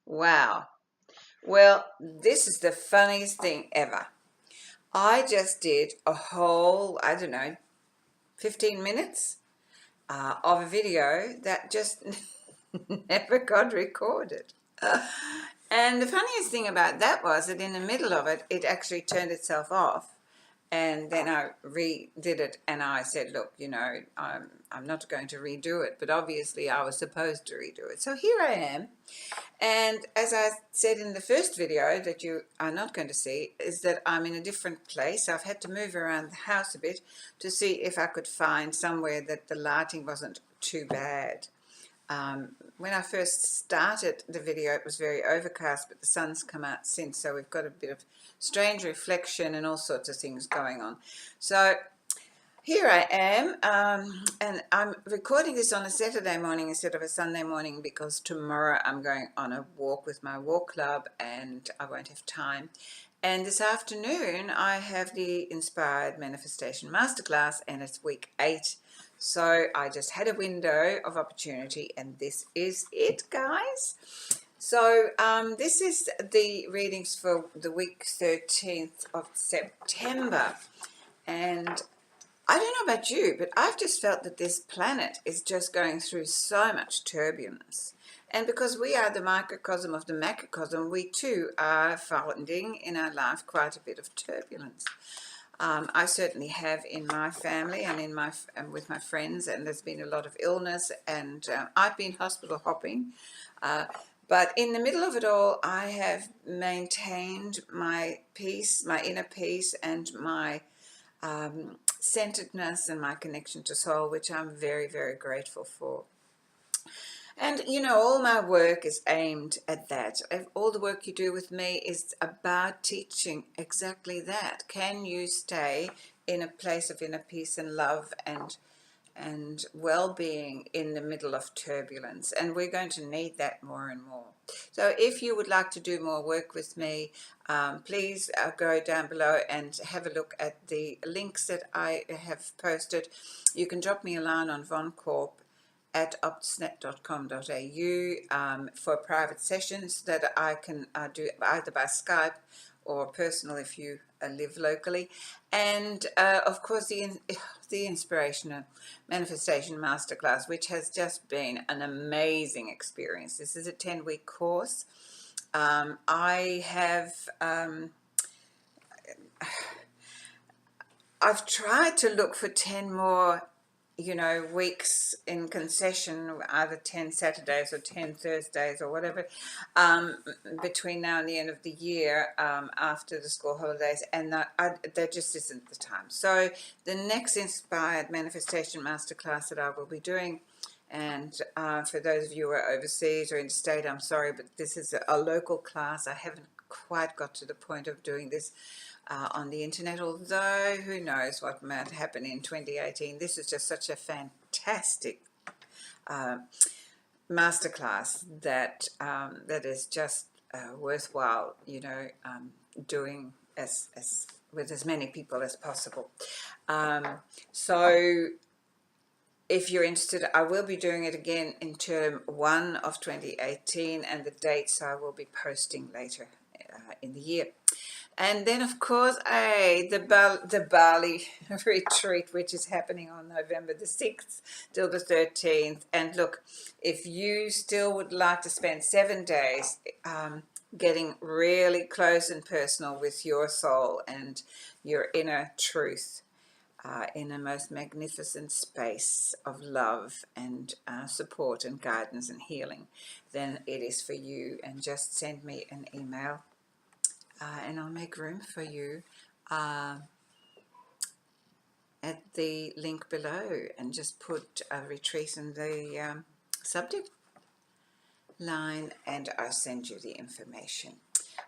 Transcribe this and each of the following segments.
Wow. Well, this is the funniest thing ever. I just did a whole, I don't know, 15 minutes of a video that just never got recorded. And the funniest thing about that was that in the middle of it, it actually turned itself off. And then I redid it and I said, look, I'm not going to redo it, but obviously I was supposed to redo it. So here I am. And as I said in the first video that you are not going to see, is that I'm in a different place. I've had to move around the house a bit to see if I could find somewhere that the lighting wasn't too bad. When I first started the video, it was very overcast, but the sun's come out since, so we've got a bit of strange reflection and all sorts of things going on. So here I am, and I'm recording this on a Saturday morning instead of a Sunday morning because tomorrow I'm going on a walk with my walk club and I won't have time. And this afternoon I have the Inspired Manifestation Masterclass and it's week 8. So I just had a window of opportunity and this is it, guys. So this is the readings for the week 13th of September. And I don't know about you, but I've just felt that this planet is just going through so much turbulence. And because we are the microcosm of the macrocosm, we too are finding in our life quite a bit of turbulence. I certainly have in my family and with my friends, and there's been a lot of illness, and I've been hospital hopping. But in the middle of it all, I have maintained my peace, my inner peace, and my centeredness and my connection to soul, which I'm very, very grateful for. And all my work is aimed at that. All the work you do with me is about teaching exactly that. Can you stay in a place of inner peace and love and well-being in the middle of turbulence? And we're going to need that more and more. So if you would like to do more work with me, please go down below and have a look at the links that I have posted. You can drop me a line on voncorp@optsnet.com.au for a private sessions that I can do either by Skype or personal if you live locally. And of course the Inspirational Manifestation Masterclass, which has just been an amazing experience. This is a 10-week course. I've tried to look for 10 more weeks in concession, either 10 Saturdays or 10 Thursdays or whatever, between now and the end of the year, after the school holidays, and there just isn't the time. So the next Inspired Manifestation Masterclass that I will be doing, and for those of you who are overseas or interstate, I'm sorry, but this is a local class. I haven't quite got to the point of doing this on the internet, although who knows what might happen in 2018. This is just such a fantastic masterclass that is just worthwhile, doing as with as many people as possible. So if you're interested, I will be doing it again in term 1 of 2018, and the dates I will be posting later in the year. And then, of course, the Bali retreat, which is happening on November the 6th till the 13th. And look, if you still would like to spend 7 days getting really close and personal with your soul and your inner truth, in a most magnificent space of love and support and guidance and healing, then it is for you. And just send me an email. And I'll make room for you at the link below, and just put a retreat in the subject line, and I'll send you the information.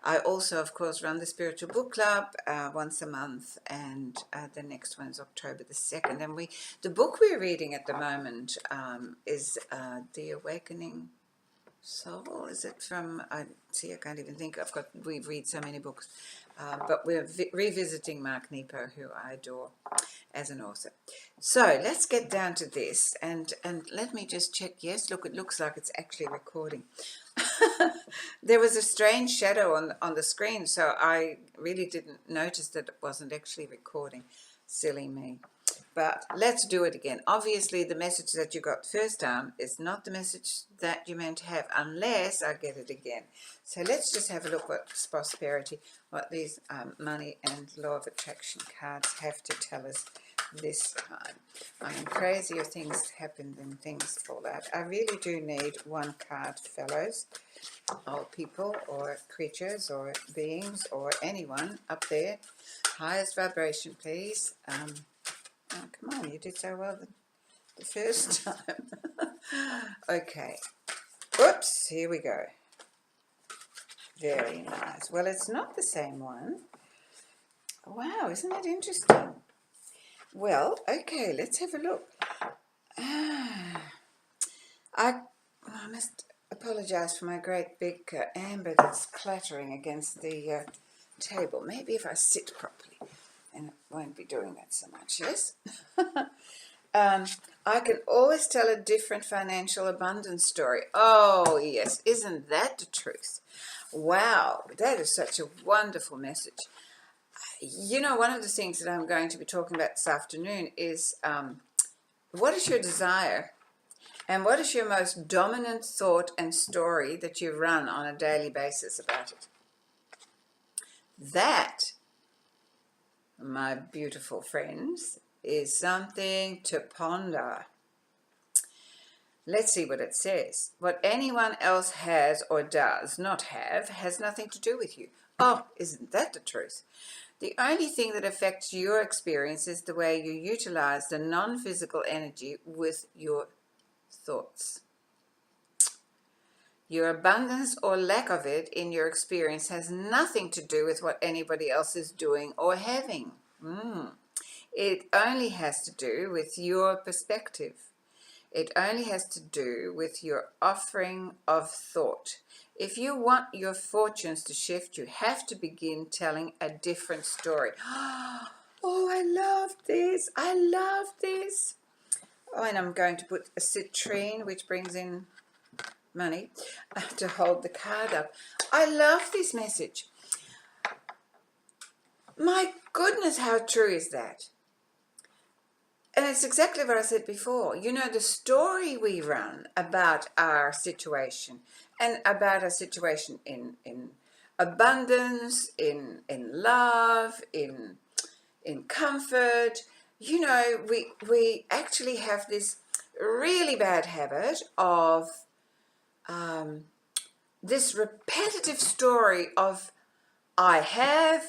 I also, of course, run the Spiritual Book Club once a month, and the next one's October the 2nd. And the book we're reading at the moment is The Awakening Soul, is it from, I see, I can't even think, we read so many books, but we're revisiting Mark Nepo, who I adore as an author. So let's get down to this, and let me just check. Yes, look, it looks like it's actually recording. There was a strange shadow on the screen, so I really didn't notice that it wasn't actually recording. Silly me. But let's do it again. Obviously, the message that you got first time is not the message that you meant to have unless I get it again. So let's just have a look at prosperity, what these money and law of attraction cards have to tell us this time. I mean, crazier things happen than things fall out. I really do need one card, fellows, or people, or creatures, or beings, or anyone up there. Highest vibration, please. Oh, come on, you did so well the first time. Okay. Oops, here we go. Very nice. Well, it's not the same one. Wow, isn't that interesting? Well, okay, let's have a look. I must apologize for my great big amber that's clattering against the table. Maybe if I sit properly, and it won't be doing that so much, yes? I can always tell a different financial abundance story. Oh, yes. Isn't that the truth? Wow, that is such a wonderful message. You know, one of the things that I'm going to be talking about this afternoon is what is your desire? And what is your most dominant thought and story that you run on a daily basis about it? That, my beautiful friends, is something to ponder. Let's see what it says. What anyone else has or does not have has nothing to do with you. Oh, isn't that the truth? The only thing that affects your experience is the way you utilize the non-physical energy with your thoughts. Your abundance or lack of it in your experience has nothing to do with what anybody else is doing or having. It only has to do with your perspective. It only has to do with your offering of thought. If you want your fortunes to shift, you have to begin telling a different story. Oh, I love this. I love this. Oh, and I'm going to put a citrine, which brings in money, to hold the card up. I love this message. My goodness, how true is that? And it's exactly what I said before. You know, the story we run about our situation, and about our situation in abundance, in love, in comfort. You know, we actually have this really bad habit of this repetitive story of I have,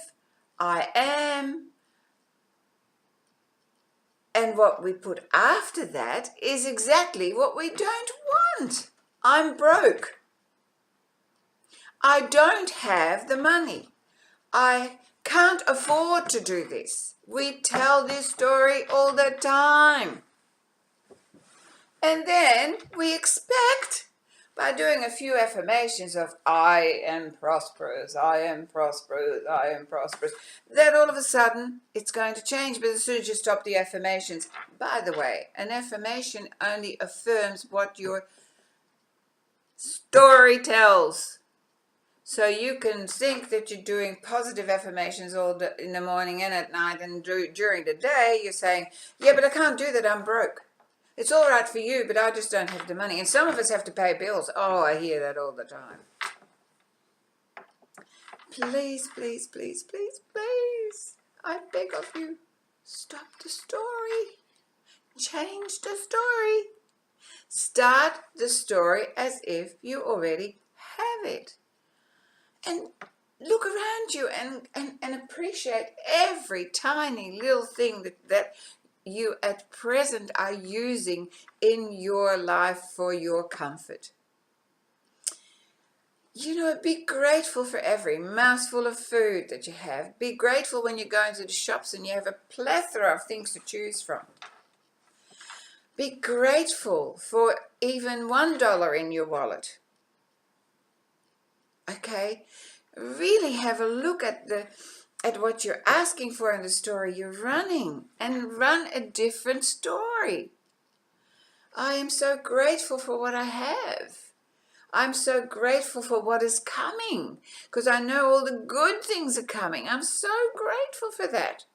I am, and what we put after that is exactly what we don't want. I'm broke. I don't have the money. I can't afford to do this. We tell this story all the time. And then we expect, by doing a few affirmations of I am prosperous, I am prosperous, I am prosperous, that all of a sudden it's going to change. But as soon as you stop the affirmations, by the way, an affirmation only affirms what your story tells. So you can think that you're doing positive affirmations all in the morning and at night, and during the day you're saying, yeah, but I can't do that, I'm broke. It's all right for you, but I just don't have the money. And some of us have to pay bills. Oh, I hear that all the time. Please, please, please, please, please, I beg of you, stop the story. Change the story. Start the story as if you already have it. And look around you and appreciate every tiny little thing that you at present are using in your life for your comfort. You know, be grateful for every mouthful of food that you have. Be grateful when you go into the shops and you have a plethora of things to choose from. Be grateful for even $1 in your wallet. Okay, really have a look at what you're asking for in the story you're running, and run a different story. I am so grateful for what I have. I'm so grateful for what is coming, because I know all the good things are coming. I'm so grateful for that.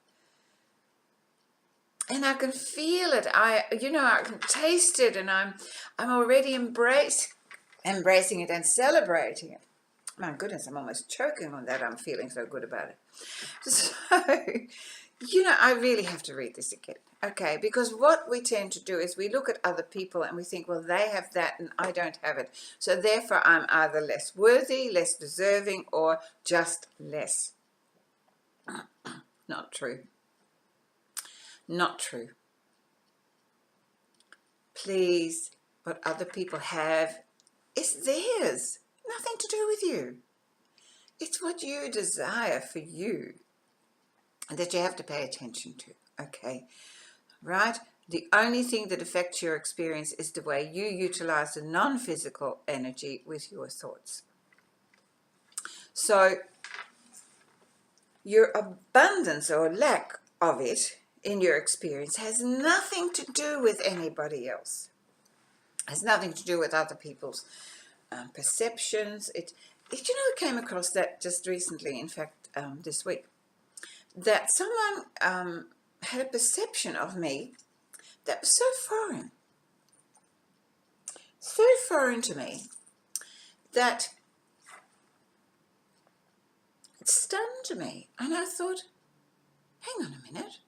And I can feel it. I can taste it, and I'm already embracing it and celebrating it. My goodness, I'm almost choking on that. I'm feeling so good about it. So, I really have to read this again. Okay, because what we tend to do is we look at other people and we think, well, they have that and I don't have it. So therefore, I'm either less worthy, less deserving, or just less. Not true. Not true. Please, what other people have is theirs. Nothing to do with you. It's what you desire for you that you have to pay attention to, okay? Right? The only thing that affects your experience is the way you utilize the non-physical energy with your thoughts. So your abundance or lack of it in your experience has nothing to do with anybody else. It has nothing to do with other people's perceptions. I came across that just recently, in fact, this week, that someone had a perception of me that was so foreign to me, that it stunned me. And I thought, hang on a minute,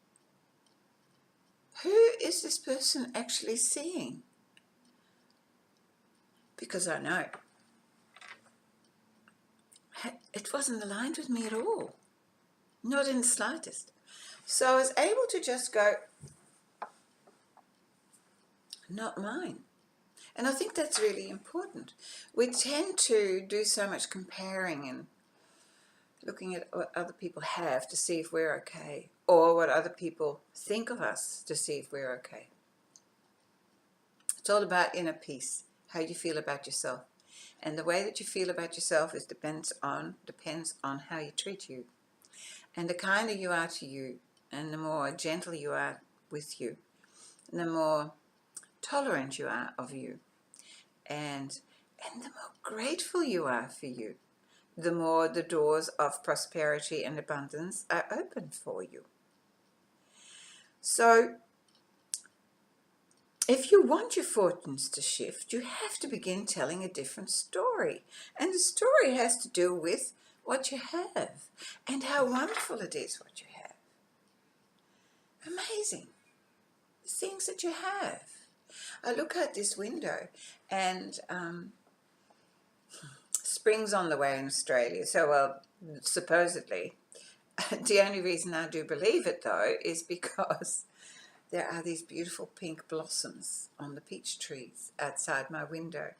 who is this person actually seeing? Because I know it wasn't aligned with me at all, not in the slightest. So I was able to just go, not mine. And I think that's really important. We tend to do so much comparing and looking at what other people have to see if we're okay, or what other people think of us to see if we're okay. It's all about inner peace, how you feel about yourself. And the way that you feel about yourself depends on how you treat you. And the kinder you are to you, and the more gentle you are with you, and the more tolerant you are of you, and the more grateful you are for you, the more the doors of prosperity and abundance are open for you. So if you want your fortunes to shift, you have to begin telling a different story. And the story has to do with what you have and how wonderful it is what you have. Amazing. The things that you have. I look out this window and spring's on the way in Australia. So, well, supposedly. The only reason I do believe it, though, is because there are these beautiful pink blossoms on the peach trees outside my window.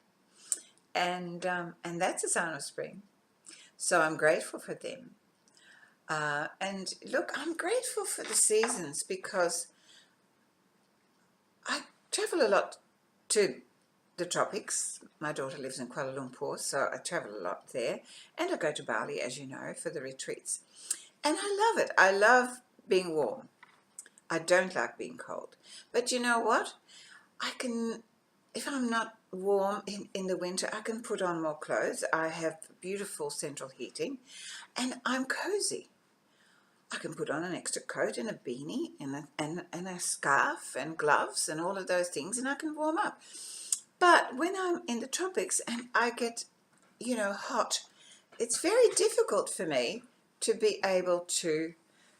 And that's a sign of spring. So I'm grateful for them. And look, I'm grateful for the seasons because I travel a lot to the tropics. My daughter lives in Kuala Lumpur, so I travel a lot there. And I go to Bali, as you know, for the retreats. And I love it. I love being warm. I don't like being cold. But you know what? If I'm not warm in the winter, I can put on more clothes. I have beautiful central heating and I'm cozy. I can put on an extra coat and a beanie and a scarf and gloves and all of those things, and I can warm up. But when I'm in the tropics and I get, hot, it's very difficult for me to be able to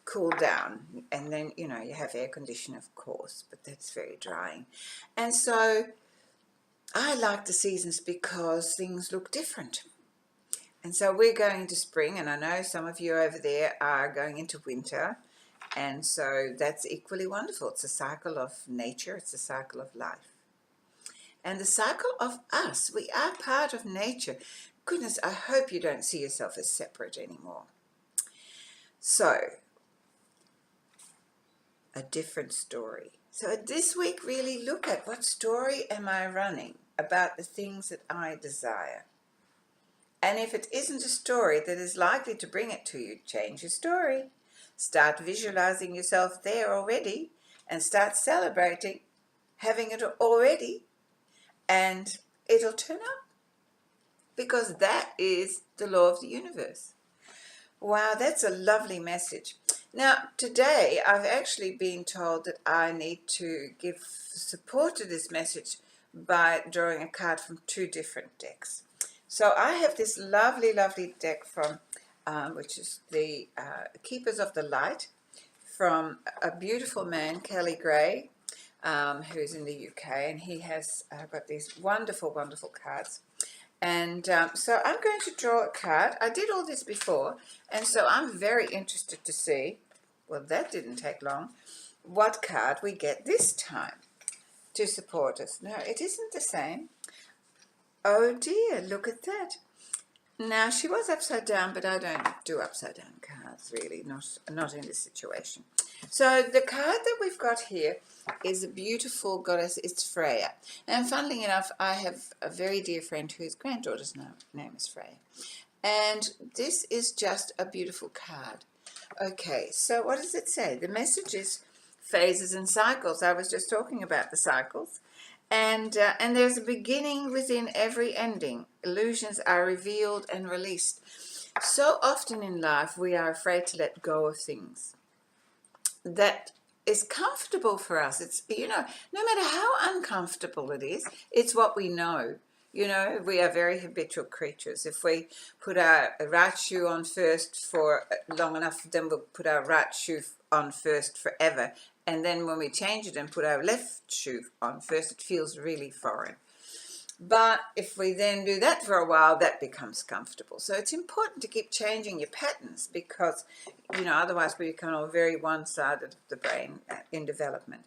cool down. And then, you have air conditioning, of course, but that's very drying. And so I like the seasons because things look different. And so we're going into spring, and I know some of you over there are going into winter, and so that's equally wonderful. It's a cycle of nature, it's a cycle of life. And the cycle of us, we are part of nature. Goodness, I hope you don't see yourself as separate anymore. So, a different story. So this week, really look at what story am I running about the things that I desire. And if it isn't a story that is likely to bring it to you, change your story. Start visualizing yourself there already and start celebrating having it already, and it'll turn up, because that is the law of the universe. Wow, that's a lovely message. Now, today I've actually been told that I need to give support to this message by drawing a card from 2 different decks. So I have this lovely, lovely deck from, which is the Keepers of the Light, from a beautiful man, Kelly Gray, who's in the UK, and he has got these wonderful, wonderful cards. And so I'm going to draw a card. I did all this before, and so I'm very interested to see, well, that didn't take long, what card we get this time to support us. No, it isn't the same. Oh dear, look at that. Now, she was upside down, but I don't do upside down cards, really, not in this situation. So the card that we've got here is a beautiful goddess. It's Freya. And funnily enough, I have a very dear friend whose granddaughter's name is Freya. And this is just a beautiful card. Okay, so what does it say? The message is phases and cycles. I was just talking about the cycles. And there's a beginning within every ending. Illusions are revealed and released. So often in life, we are afraid to let go of things that is comfortable for us. It's, no matter how uncomfortable it is, it's what we know. We are very habitual creatures. If we put our right shoe on first for long enough, then we'll put our right shoe on first forever. And then when we change it and put our left shoe on first, it feels really foreign. But if we then do that for a while, that becomes comfortable. So it's important to keep changing your patterns, because, otherwise we become all very one-sided of the brain in development.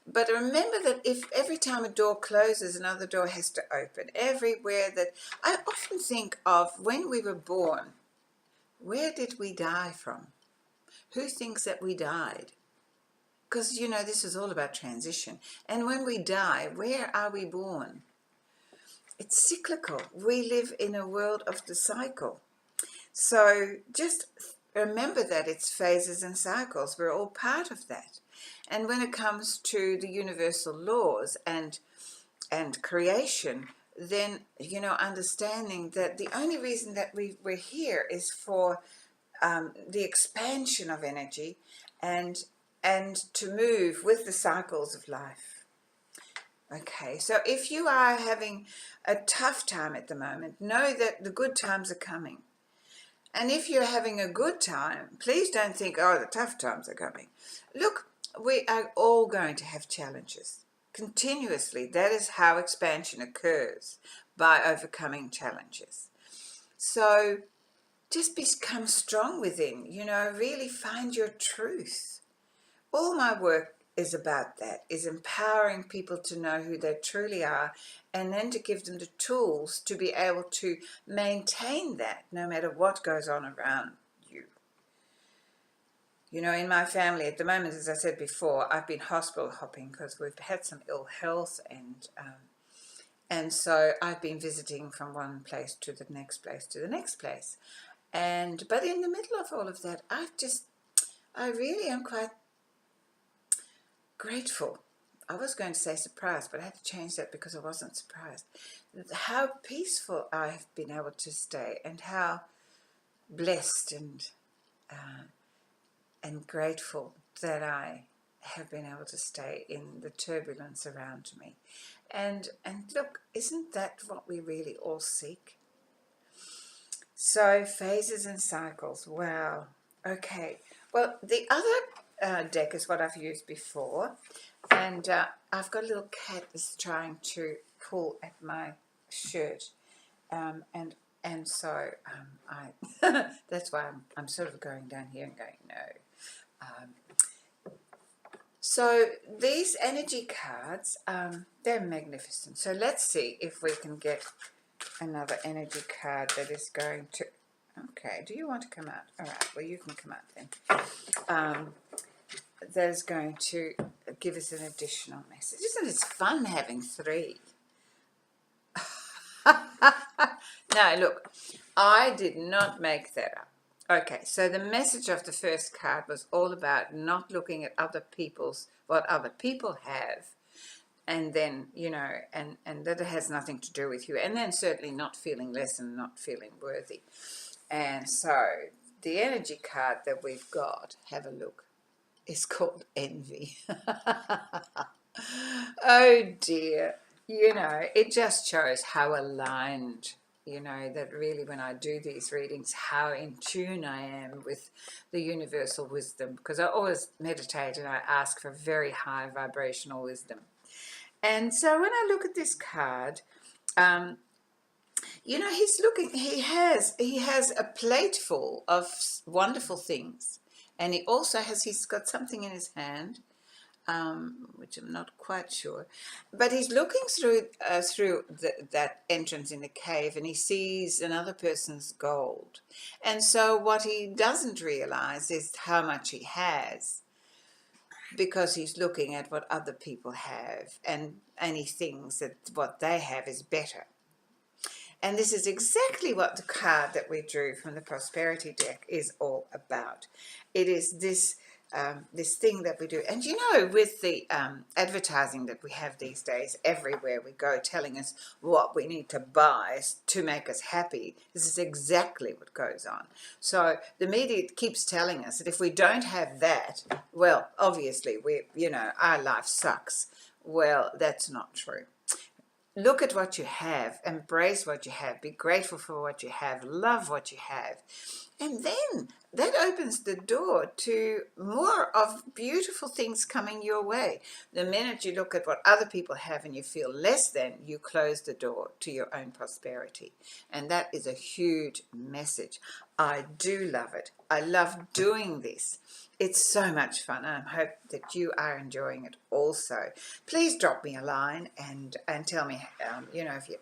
But remember that if every time a door closes, another door has to open. Everywhere that I often think of when we were born, where did we die from? Who thinks that we died? Because, this is all about transition. And when we die, where are we born? It's cyclical. We live in a world of the cycle. So just remember that it's phases and cycles. We're all part of that. And when it comes to the universal laws and creation, then, understanding that the only reason that we're here is for the expansion of energy and to move with the cycles of life. Okay, so if you are having a tough time at the moment, know that the good times are coming. And if you're having a good time, please don't think, oh, the tough times are coming. Look, we are all going to have challenges continuously. That is how expansion occurs, by overcoming challenges. So just become strong within, really find your truth. All my work is about that, is empowering people to know who they truly are, and then to give them the tools to be able to maintain that no matter what goes on around you. In my family at the moment, as I said before, I've been hospital hopping because we've had some ill health, and so I've been visiting from one place to the next place to the next place. But in the middle of all of that, I really am quite grateful. I was going to say surprised, but I had to change that because I wasn't surprised. How peaceful I've been able to stay, and how blessed and grateful that I have been able to stay in the turbulence around me. And look, isn't that what we really all seek? So phases and cycles. Wow. Okay. Well, the other deck is what I've used before, and I've got a little cat that's trying to pull at my shirt, and so I that's why I'm sort of going down here and going no. So these energy cards, they're magnificent. So let's see if we can get another energy card that is going to... Okay, do you want to come out? All right, well, you can come out then. That is going to give us an additional message. Isn't it fun having 3? Now, look, I did not make that up. Okay, so the message of the first card was all about not looking at what other people have, and then, and that it has nothing to do with you, and then certainly not feeling less and not feeling worthy. And so the energy card that we've got, have a look, is called envy. Oh dear. It just shows how aligned, that really when I do these readings, how in tune I am with the universal wisdom, because I always meditate and I ask for very high vibrational wisdom. And so when I look at this card, he has a plate full of wonderful things, and he's got something in his hand, which I'm not quite sure, but he's looking through that entrance in the cave, and he sees another person's gold. And so what he doesn't realize is how much he has, because he's looking at what other people have, and he thinks that what they have is better. And this is exactly what the card that we drew from the prosperity deck is all about. It is this thing that we do. And with the advertising that we have these days, everywhere we go telling us what we need to buy to make us happy, this is exactly what goes on. So the media keeps telling us that if we don't have that, well, obviously our life sucks. Well, that's not true. Look at what you have, embrace what you have, be grateful for what you have, love what you have. And then that opens the door to more of beautiful things coming your way. The minute you look at what other people have and you feel less than, you close the door to your own prosperity. And that is a huge message. I do love it. I love doing this. It's so much fun, and I hope that you are enjoying it also. Please drop me a line and tell me,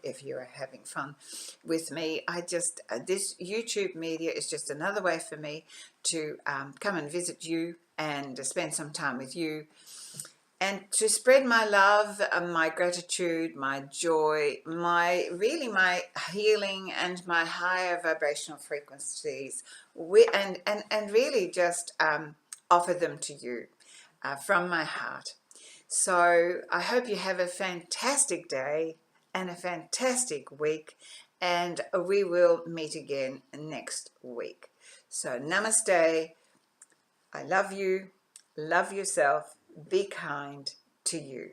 if you are having fun with me. This YouTube media is just another way for me to come and visit you and spend some time with you, and to spread my love, my gratitude, my joy, my healing, and my higher vibrational frequencies, and really just offer them to you from my heart. So I hope you have a fantastic day and a fantastic week, and we will meet again next week. So namaste. I love you. Love yourself. Be kind to you.